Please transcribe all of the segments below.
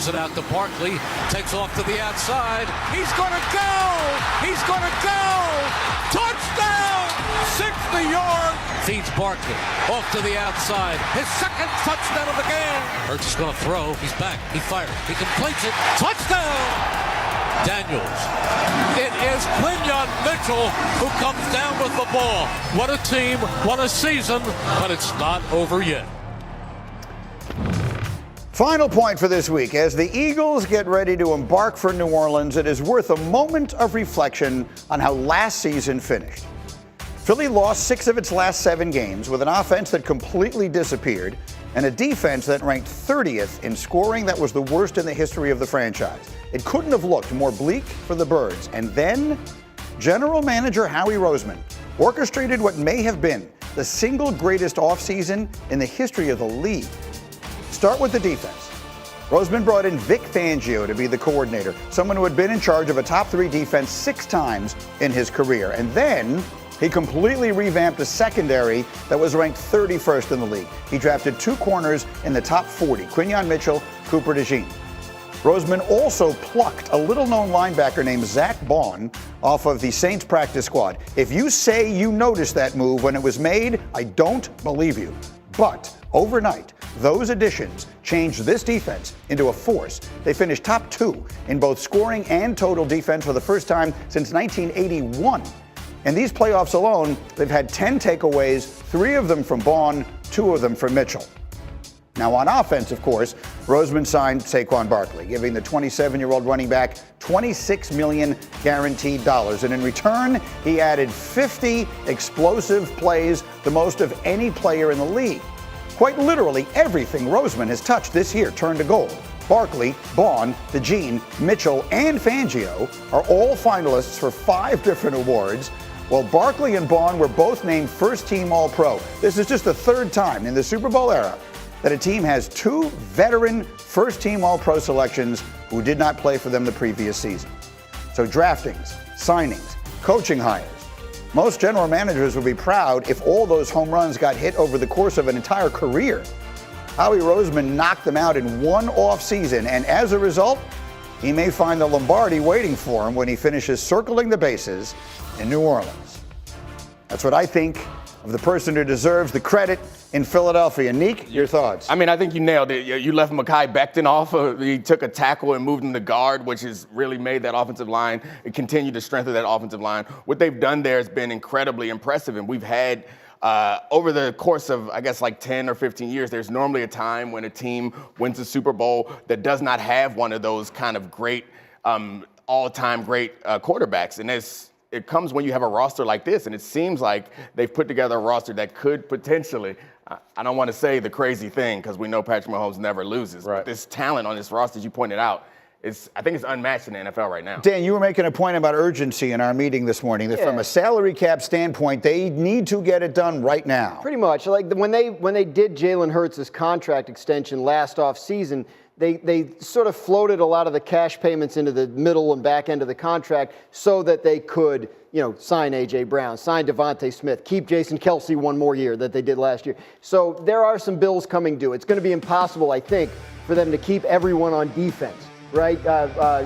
Throws it out to Barkley. Takes off to the outside. He's going to go! He's going to go! Touchdown! 60 yards! Feeds Barkley. Off to the outside. His second touchdown of the game. Hurts is going to throw. He's back. He fires. He completes it. Touchdown! Daniels. It is Quinyon Mitchell who comes down with the ball. What a team, what a season, but it's not over yet. Final point for this week. As the Eagles get ready to embark for New Orleans, it is worth a moment of reflection on how last season finished. Philly lost 6 of its last 7 games with an offense that completely disappeared and a defense that ranked 30th in scoring that was the worst in the history of the franchise. It couldn't have looked more bleak for the Birds. And then, General Manager Howie Roseman orchestrated what may have been the single greatest offseason in the history of the league. Start with the defense. Roseman brought in Vic Fangio to be the coordinator, someone who had been in charge of a top 3 defense 6 times in his career. And then he completely revamped a secondary that was ranked 31st in the league. He drafted 2 corners in the top 40, Quinyon Mitchell, Cooper DeJean. Roseman also plucked a little-known linebacker named Zach Baun off of the Saints practice squad. If you say you noticed that move when it was made, I don't believe you. But overnight, those additions changed this defense into a force. They finished top 2 in both scoring and total defense for the first time since 1981. In these playoffs alone, they've had 10 takeaways, 3 of them from Baun, 2 of them from Mitchell. Now on offense, of course, Roseman signed Saquon Barkley, giving the 27-year-old running back $26 million guaranteed dollars. And in return, he added 50 explosive plays, the most of any player in the league. Quite literally, everything Roseman has touched this year turned to gold. Barkley, Baun, DeJean, Mitchell, and Fangio are all finalists for 5 different awards, while Barkley and Baun were both named first-team All-Pro. This is just the 3rd time in the Super Bowl era that a team has 2 veteran first-team All-Pro selections who did not play for them the previous season. So draftings, signings, coaching hires. Most general managers would be proud if all those home runs got hit over the course of an entire career. Howie Roseman knocked them out in one off season, and as a result, he may find the Lombardi waiting for him when he finishes circling the bases in New Orleans. That's what I think of the person who deserves the credit in Philadelphia. Neek, your thoughts? I mean, I think you nailed it. You left Mekhi Becton off. He took a tackle and moved him to guard, which has really made that offensive line and continued to strengthen that offensive line. What they've done there has been incredibly impressive, and we've had over the course of, I guess, like 10 or 15 years, there's normally a time when a team wins a Super Bowl that does not have one of those kind of great, all-time great quarterbacks. And it comes when you have a roster like this, and it seems like they've put together a roster that could potentially, I don't want to say the crazy thing because we know Patrick Mahomes never loses, right. But this talent on this roster, as you pointed out, I think it's unmatched in the NFL right now. Dan, you were making a point about urgency in our meeting this morning, that from a salary cap standpoint, they need to get it done right now. Pretty much. Like when they did Jalen Hurts' contract extension last offseason, they sort of floated a lot of the cash payments into the middle and back end of the contract so that they could, sign A.J. Brown, sign Devontae Smith, keep Jason Kelce one more year that they did last year. So there are some bills coming due. It's going to be impossible, I think, for them to keep everyone on defense. Right?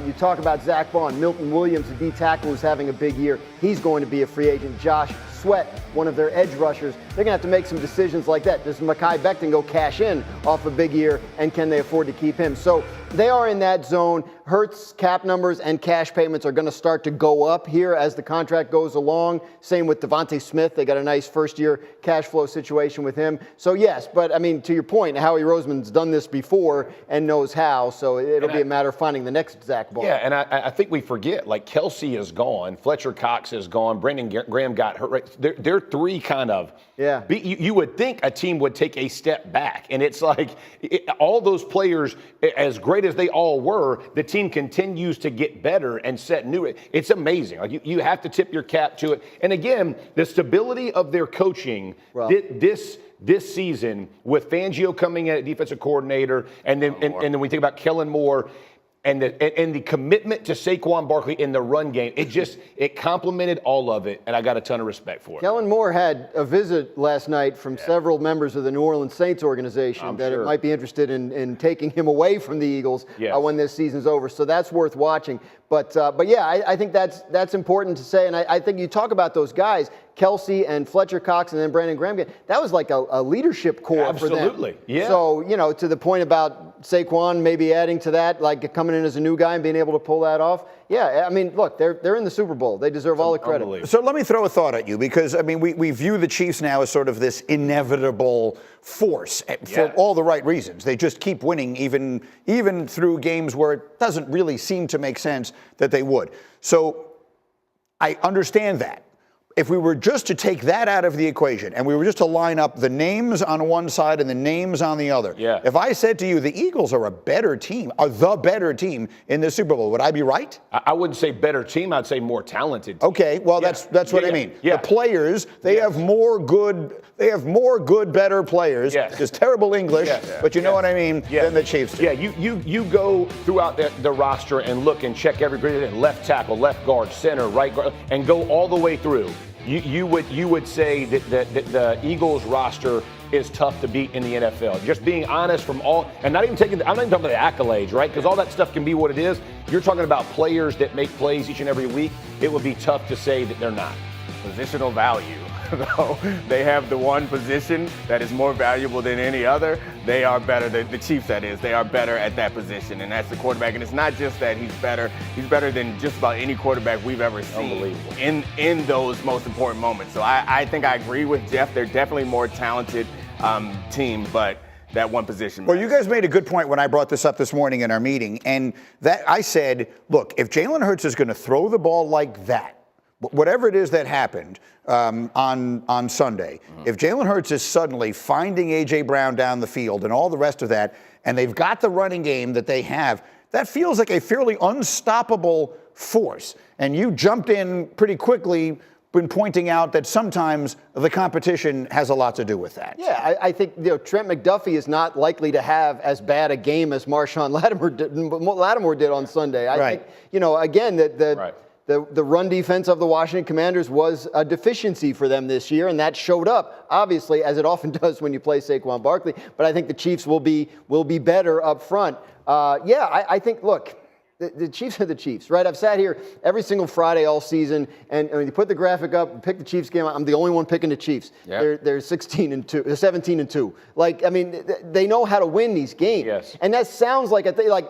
You talk about Zach Baun, Milton Williams, the D tackle, who's having a big year. He's going to be a free agent. Josh Sweat, one of their edge rushers. They're going to have to make some decisions like that. Does Mekhi Becton go cash in off a big year, and can they afford to keep him? So they are in that zone. Hurts cap numbers and cash payments are going to start to go up here as the contract goes along. Same with Devontae Smith. They got a nice first-year cash flow situation with him. So, yes, but, I mean, to your point, Howie Roseman's done this before and knows how, so it'll be a matter of finding the next Zach Baun. Yeah, and I think we forget, like, Kelce is gone, Fletcher Cox is gone, Brandon Graham got hurt. Right? They're 3 kind of – yeah. You would think a team would take a step back, and it's like all those players, as great as they all were, the team continues to get better and set new. It's amazing. Like you have to tip your cap to it. And again, the stability of their coaching this season with Fangio coming in at defensive coordinator, and then we think about Kellen Moore. And the commitment to Saquon Barkley in the run game, it complemented all of it, and I got a ton of respect for it. Kellen Moore had a visit last night from several members of the New Orleans Saints organization it might be interested in taking him away from the Eagles when this season's over. So that's worth watching. But yeah, I think that's important to say. And I think you talk about those guys, Kelce and Fletcher Cox and then Brandon Graham. That was like a leadership core for them. Absolutely, yeah. So, to the point about Saquon maybe adding to that, like coming in as a new guy and being able to pull that off. Yeah, I mean, look, they're in the Super Bowl. They deserve all the credit. So let me throw a thought at you because, I mean, we view the Chiefs now as sort of this inevitable force for all the right reasons. They just keep winning even through games where it doesn't really seem to make sense that they would. So I understand that. If we were just to take that out of the equation and we were just to line up the names on one side and the names on the other, if I said to you the Eagles are the better team in the Super Bowl, would I be right? I wouldn't say better team. I'd say more talented team. Okay, well that's what I mean. The players, they have more good, better players. It's terrible English, but you know what I mean, than the Chiefs do. Yeah, you go throughout the roster and look and check every grid, left tackle, left guard, center, right guard, and go all the way through. You would say that the Eagles roster is tough to beat in the NFL. Just being honest from all, and I'm not even talking about the accolades, right? Because all that stuff can be what it is. You're talking about players that make plays each and every week. It would be tough to say that they're not. Positional value. Though they have the one position that is more valuable than any other, they are better. The Chiefs, that is, they are better at that position, and that's the quarterback. And it's not just that he's better than just about any quarterback we've ever seen in those most important moments. So I think I agree with Jeff. They're definitely more talented team, but that one position. Well, you guys made a good point when I brought this up this morning in our meeting, and that I said, look, if Jalen Hurts is going to throw the ball like that, whatever it is that happened on Sunday, if Jalen Hurts is suddenly finding A.J. Brown down the field and all the rest of that, and they've got the running game that they have, that feels like a fairly unstoppable force. And you jumped in pretty quickly when pointing out that sometimes the competition has a lot to do with that. Yeah, I think Trent McDuffie is not likely to have as bad a game as Marshawn Lattimore did on Sunday. I think, again, the run defense of the Washington Commanders was a deficiency for them this year, and that showed up, obviously, as it often does when you play Saquon Barkley. But I think the Chiefs will be better up front. I think, look, the Chiefs are the Chiefs, right? I've sat here every single Friday all season, and when you put the graphic up, pick the Chiefs game, I'm the only one picking the Chiefs. Yep. They're 16-2, they're 17-2. Like, I mean, they know how to win these games. Yes. And that sounds like a thing, like,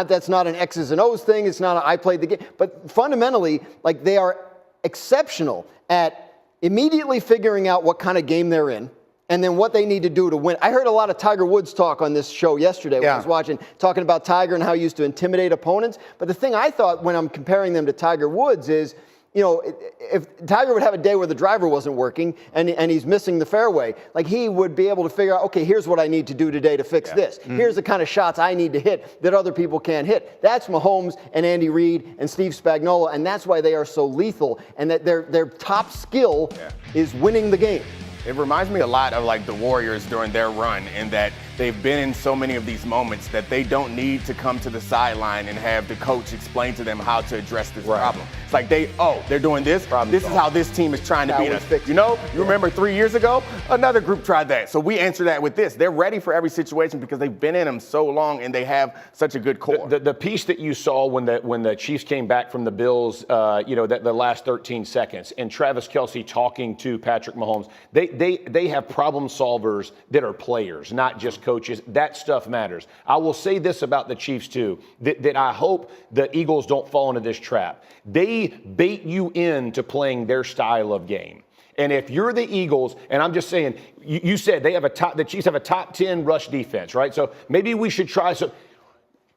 that's not an X's and O's thing. It's not I played the game. But fundamentally, like, they are exceptional at immediately figuring out what kind of game they're in and then what they need to do to win. I heard a lot of Tiger Woods talk on this show yesterday when I was watching, talking about Tiger and how he used to intimidate opponents. But the thing I thought when I'm comparing them to Tiger Woods is, if Tiger would have a day where the driver wasn't working and he's missing the fairway, like, he would be able to figure out, okay, here's what I need to do today to fix this. Here's the kind of shots I need to hit that other people can't hit. That's Mahomes and Andy Reid and Steve Spagnuolo, and that's why they are so lethal, and that their top skill is winning the game. It reminds me a lot of like the Warriors during their run, in that they've been in so many of these moments that they don't need to come to the sideline and have the coach explain to them how to address this problem. It's like they're doing this. This is how this team is trying to beat us. You remember 3 years ago, another group tried that. So we answer that with this. They're ready for every situation because they've been in them so long and they have such a good core. The piece that you saw when the Chiefs came back from the Bills, the last 13 seconds, and Travis Kelce talking to Patrick Mahomes, they have problem solvers that are players, not just coaches. That stuff matters. I will say this about the Chiefs too, that I hope the Eagles don't fall into this trap. They bait you into playing their style of game. And if you're the Eagles, and I'm just saying, you said the Chiefs have a top 10 rush defense, right? So maybe we should try some.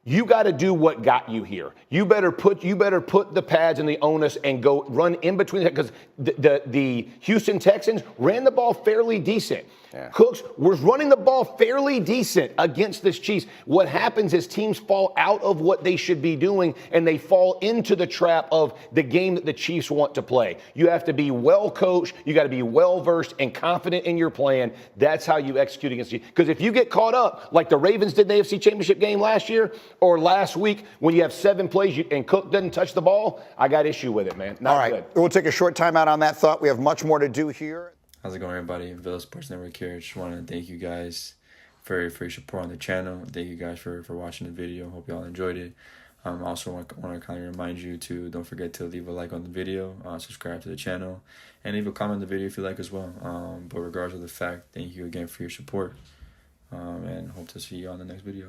You got to do what got you here. You better put the pads and the onus and go run in between, because the Houston Texans ran the ball fairly decent. Cooks was running the ball fairly decent against this Chiefs. What happens is teams fall out of what they should be doing, and they fall into the trap of the game that the Chiefs want to play. You have to be well coached. You got to be well versed and confident in your plan. That's how you execute against you. Because if you get caught up like the Ravens did in the AFC Championship game last year, or last week when you have 7 plays and Cook doesn't touch the ball, I got issue with it, man. Not All right, good. we'll take a short time out on that thought. We have much more to do here. How's it going, everybody? Villa Sports Network here. Just want to thank you guys for your support on the channel. Thank you guys for watching the video. Hope you all enjoyed it. I also want to kind of remind you to don't forget to leave a like on the video, subscribe to the channel, and leave a comment on the video if you like as well. But regardless of the fact, thank you again for your support, and hope to see you on the next video.